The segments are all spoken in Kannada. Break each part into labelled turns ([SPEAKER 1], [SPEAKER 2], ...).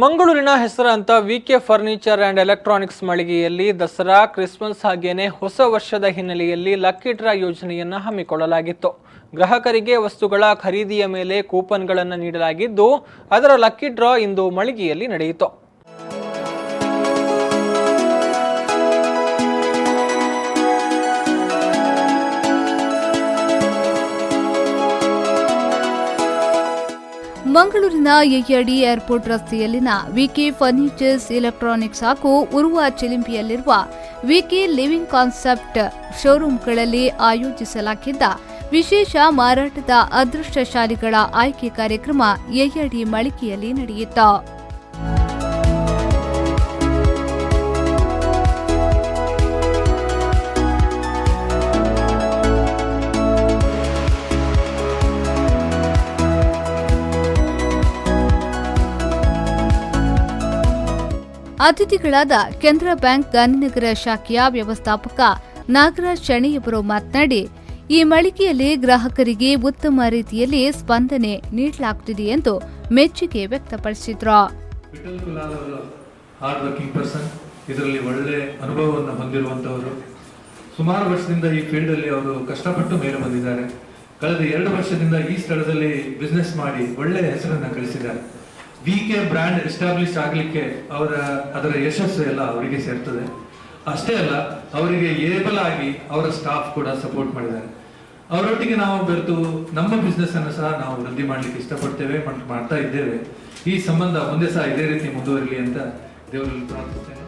[SPEAKER 1] ಮಂಗಳೂರಿನ ಹೆಸರಾಂತ ವಿಕೆ ಫರ್ನಿಚರ್ ಆ್ಯಂಡ್ ಎಲೆಕ್ಟ್ರಾನಿಕ್ಸ್ ಮಳಿಗೆಯಲ್ಲಿ ದಸರಾ, ಕ್ರಿಸ್ಮಸ್ ಹಾಗೇನೆ ಹೊಸ ವರ್ಷದ ಹಿನ್ನೆಲೆಯಲ್ಲಿ ಲಕ್ಕಿ ಡ್ರಾ ಯೋಜನೆಯನ್ನು ಹಮ್ಮಿಕೊಳ್ಳಲಾಗಿತ್ತು. ಗ್ರಾಹಕರಿಗೆ ವಸ್ತುಗಳ ಖರೀದಿಯ ಮೇಲೆ ಕೂಪನ್ಗಳನ್ನು ನೀಡಲಾಗಿದ್ದು, ಅದರ ಲಕ್ಕಿ ಡ್ರಾ ಇಂದು ಮಳಿಗೆಯಲ್ಲಿ ನಡೆಯಿತು.
[SPEAKER 2] ಮಂಗಳೂರಿನ ಎಯ್ಯಡಿ ಏರ್ಪೋರ್ಟ್ ರಸ್ತೆಯಲ್ಲಿನ ವಿಕೆ ಫರ್ನಿಚರ್ಸ್ ಎಲೆಕ್ಟ್ರಾನಿಕ್ಸ್ ಹಾಗೂ ಉರುವ ಚಿಲಿಂಪಿಯಲ್ಲಿರುವ ವಿಕೆ ಲಿವಿಂಗ್ ಕಾನ್ಸೆಪ್ಟ್ ಶೋರೂಮ್ಗಳಲ್ಲಿ ಆಯೋಜಿಸಲಾಗಿದ್ದ ವಿಶೇಷ ಮಾರಾಟದ ಅದೃಷ್ಟಶಾಲಿಗಳ ಆಯ್ಕೆ ಕಾರ್ಯಕ್ರಮ ಎಯ್ಯಡಿ ಮಳಿಗೆಯಲ್ಲಿ ನಡೆಯಿತು. ಅತಿಥಿಗಳಾದ ಕೆನರಾ ಬ್ಯಾಂಕ್ ಗಾಂಧಿನಗರ ಶಾಖೆಯ ವ್ಯವಸ್ಥಾಪಕ ನಾಗರಾಜ್ ಶೆಣಿಯವರು ಮಾತನಾಡಿ, ಈ ಮಳಿಗೆಯಲ್ಲಿ ಗ್ರಾಹಕರಿಗೆ ಉತ್ತಮ ರೀತಿಯಲ್ಲಿ ಸ್ಪಂದನೆ ನೀಡಲಾಗುತ್ತಿದೆ ಎಂದು ಮೆಚ್ಚುಗೆ ವ್ಯಕ್ತಪಡಿಸಿದ್ರು.
[SPEAKER 3] ಇದರಲ್ಲಿ ಒಳ್ಳೆ ಅನುಭವವನ್ನು ಹೊಂದಿರುವಂತವರು, ಸುಮಾರು ವರ್ಷದಿಂದ ಈ ಫೀಲ್ಡ್ ಅಲ್ಲಿ ಅವರು ಕಷ್ಟಪಟ್ಟು ಮೇಲೆ ಬಂದಿದ್ದಾರೆ. ಕಳೆದ 2 ವರ್ಷದಿಂದ ಈ ಸ್ಥಳದಲ್ಲಿ ಬಿಸ್ನೆಸ್ ಮಾಡಿ ಒಳ್ಳೆ ಹೆಸರನ್ನ ಗಳಿಸಿದ್ದಾರೆ. ವಿಕೆ ಬ್ರ್ಯಾಂಡ್ ಎಸ್ಟಾಬ್ಲಿಷ್ ಆಗಲಿಕ್ಕೆ ಅದರ ಯಶಸ್ಸು ಎಲ್ಲ ಅವರಿಗೆ ಸೇರ್ತದೆ. ಅಷ್ಟೇ ಅಲ್ಲ, ಅವರಿಗೆ ಏಬಲ್ ಆಗಿ ಅವರ ಸ್ಟಾಫ್ ಕೂಡ ಸಪೋರ್ಟ್ ಮಾಡಿದ್ದಾರೆ. ಅವರೊಟ್ಟಿಗೆ ನಾವು ಬೆರೆತು ನಮ್ಮ ಬಿಸ್ನೆಸ್ ಅನ್ನು ಸಹ ನಾವು ವೃದ್ಧಿ ಮಾಡಲಿಕ್ಕೆ ಇಷ್ಟಪಡ್ತೇವೆ, ಮಾಡ್ತಾ ಇದ್ದೇವೆ. ಈ ಸಂಬಂಧ ಮುಂದೆ ಸಹ ಇದೇ ರೀತಿ ಮುಂದುವರಿಲಿ ಅಂತ ದೇವರಲ್ಲಿ ಪ್ರಾರ್ಥಿಸ್ತೇನೆ.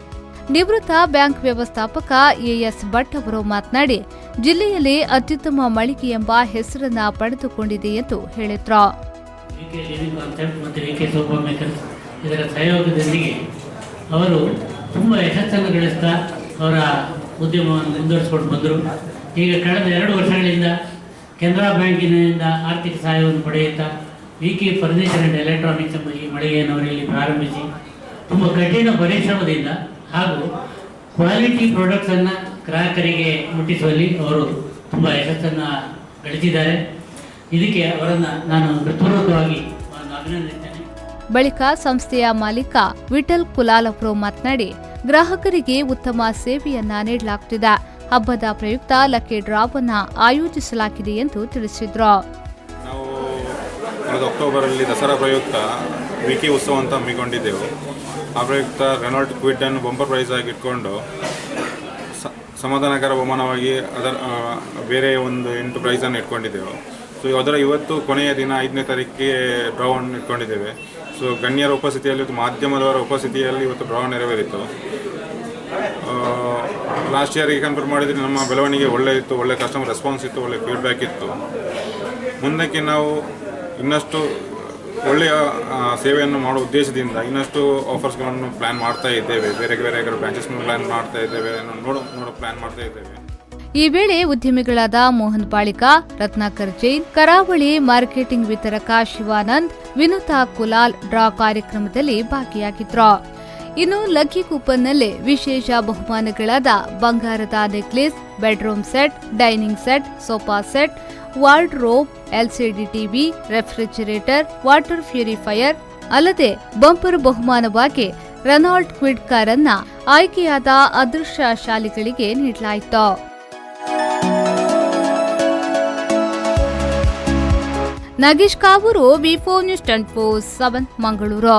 [SPEAKER 2] ನಿವೃತ್ತ ಬ್ಯಾಂಕ್ ವ್ಯವಸ್ಥಾಪಕ ಎಎಸ್ ಭಟ್ ಅವರು ಮಾತನಾಡಿ, ಜಿಲ್ಲೆಯಲ್ಲಿ ಅತ್ಯುತ್ತಮ ಮಳಿಗೆ ಎಂಬ ಹೆಸರನ್ನ ಪಡೆದುಕೊಂಡಿದೆ ಎಂದು ಹೇಳಿದ್ರು.
[SPEAKER 4] ವಿಕೆ ಲಿವಿಂಗ್ ಕಾನ್ಸೆಪ್ಟ್ ಮತ್ತು ವಿಕೆ ಸೋಫಾ ಮೇಕರ್ಸ್ ಇದರ ಸಹಯೋಗದೊಂದಿಗೆ ಅವರು ತುಂಬ ಯಶಸ್ಸನ್ನು ಗಳಿಸ್ತಾ ಅವರ ಉದ್ಯಮವನ್ನು ಮುಂದುವರಿಸಿಕೊಂಡು ಬಂದರು. ಈಗ ಕಳೆದ 2 ವರ್ಷಗಳಿಂದ ಕೆನರಾ ಬ್ಯಾಂಕಿನಿಂದ ಆರ್ಥಿಕ ಸಹಾಯವನ್ನು ಪಡೆಯುತ್ತಾ ವಿಕೆ ಫರ್ನಿಚರ್ ಆ್ಯಂಡ್ ಎಲೆಕ್ಟ್ರಾನಿಕ್ಸ್ ಎಂಬ ಈ ಮಳಿಗೆಯನ್ನು ಅವರು ಇಲ್ಲಿ ಪ್ರಾರಂಭಿಸಿ ತುಂಬ ಕಠಿಣ ಪರಿಶ್ರಮದಿಂದ ಹಾಗೂ ಕ್ವಾಲಿಟಿ ಪ್ರಾಡಕ್ಟ್ಸನ್ನು ಗ್ರಾಹಕರಿಗೆ ಮುಟ್ಟಿಸುವಲ್ಲಿ ಅವರು ತುಂಬ ಯಶಸ್ಸನ್ನು ಗಳಿಸಿದ್ದಾರೆ. ಇದಕ್ಕೆ ಅವರನ್ನು ನಾನು ಹೃತ್ಪೂರ್ವಕವಾಗಿ ಅಭಿನಂದಿಸ್ತೇನೆ.
[SPEAKER 2] ಬಳಿಕ ಸಂಸ್ಥೆಯ ಮಾಲೀಕ ವಿಠಲ್ ಕುಲಾಲ್ ಅವರು ಮಾತನಾಡಿ, ಗ್ರಾಹಕರಿಗೆ ಉತ್ತಮ ಸೇವೆಯನ್ನ ನೀಡಲಾಗುತ್ತಿದೆ. ಹಬ್ಬದ ಪ್ರಯುಕ್ತ ಲಕ್ಕಿ ಡ್ರಾವನ್ನ ಆಯೋಜಿಸಲಾಗಿದೆ ಎಂದು ತಿಳಿಸಿದ್ರು.
[SPEAKER 5] ನಾವು ಅಕ್ಟೋಬರ್ ಅಲ್ಲಿ ದಸರಾ ಪ್ರಯುಕ್ತ ವಿಕೆ ಉತ್ಸವ ಅಂತ ಹಮ್ಮಿಕೊಂಡಿದ್ದೆವು. ಆ ಪ್ರಯುಕ್ತ ರೆನಾಲ್ಟ್ ಕ್ವಿಡ್ ಅನ್ನು ಬಂಪರ್ ಪ್ರೈಸ್ ಆಗಿ ಇಟ್ಕೊಂಡು ಸಮಾಧಾನಕರ ಬಹುಮಾನವಾಗಿ ಅದರ ಬೇರೆ ಒಂದು 8 ಪ್ರೈಸನ್ನು ಇಟ್ಕೊಂಡಿದ್ದೆವು. ಸೊ ಅದರ ಇವತ್ತು ಕೊನೆಯ ದಿನ 5ನೇ ತಾರೀಕಿಗೆ ಡ್ರಾವನ್ನು ಇಟ್ಕೊಂಡಿದ್ದೇವೆ. ಸೊ ಗಣ್ಯರ ಉಪಸ್ಥಿತಿಯಲ್ಲಿ, ಮಾಧ್ಯಮದವರ ಉಪಸ್ಥಿತಿಯಲ್ಲಿ ಇವತ್ತು ಡ್ರಾ ನೆರವೇರಿತು. ಲಾಸ್ಟ್ ಇಯರ್ಗೆ ಕಂಪೇರ್ ಮಾಡಿದರೆ ನಮ್ಮ ಬೆಳವಣಿಗೆ ಒಳ್ಳೆ ಇತ್ತು, ಒಳ್ಳೆ ಕಸ್ಟಮರ್ ರೆಸ್ಪಾನ್ಸ್ ಇತ್ತು, ಒಳ್ಳೆ ಫೀಡ್ಬ್ಯಾಕ್ ಇತ್ತು. ಮುಂದಕ್ಕೆ ನಾವು ಇನ್ನಷ್ಟು ಒಳ್ಳೆಯ ಸೇವೆಯನ್ನು ಮಾಡುವ ಉದ್ದೇಶದಿಂದ ಇನ್ನಷ್ಟು ಆಫರ್ಸ್ಗಳನ್ನು ಪ್ಲ್ಯಾನ್ ಮಾಡ್ತಾ ಇದ್ದೇವೆ. ಬೇರೆ ಬ್ರಾಂಚಸ್ಗಳನ್ನು ಪ್ಲ್ಯಾನ್ ಮಾಡ್ತಾ ಇದ್ದೇವೆ, ನೋಡೋ ಪ್ಲ್ಯಾನ್ ಮಾಡ್ತಾ ಇದ್ದೇವೆ.
[SPEAKER 2] ಈ ವೇಳೆ ಉದ್ಯಮಿಗಳಾದ ಮೋಹನ್ ಬಾಳಿಕ, ರತ್ನಾಕರ್ ಜೈನ್, ಕರಾವಳಿ ಮಾರ್ಕೆಟಿಂಗ್ ವಿತರಕ ಶಿವಾನಂದ್, ವಿನುತಾ ಕುಲಾಲ್ ಡ್ರಾ ಕಾರ್ಯಕ್ರಮದಲ್ಲಿ ಭಾಗಿಯಾಗಿದ್ರು. ಇನ್ನು ಲಕ್ಕಿ ಕೂಪನ್ನಲ್ಲಿ ವಿಶೇಷ ಬಹುಮಾನಗಳಾದ ಬಂಗಾರದ necklace, bedroom set, dining set, sofa set, wardrobe, LCD TV, refrigerator, water purifier ಅಲ್ಲದೆ ಬಂಪರ್ ಬಹುಮಾನವಾಗಿ ರೆನಾಲ್ಟ್ ಕ್ವಿಡ್ ಕಾರನ್ನ ಆಯ್ಕೆಯಾದ ಅದೃಷ್ಟಶಾಲಿಗಳಿಗೆ ನೀಡಲಾಯಿತು. ನಾಗೇಶ್ ಕಾವೂರು, ವಿ4 ನ್ಯೂಸ್ 24/7 ಮಂಗಳೂರು.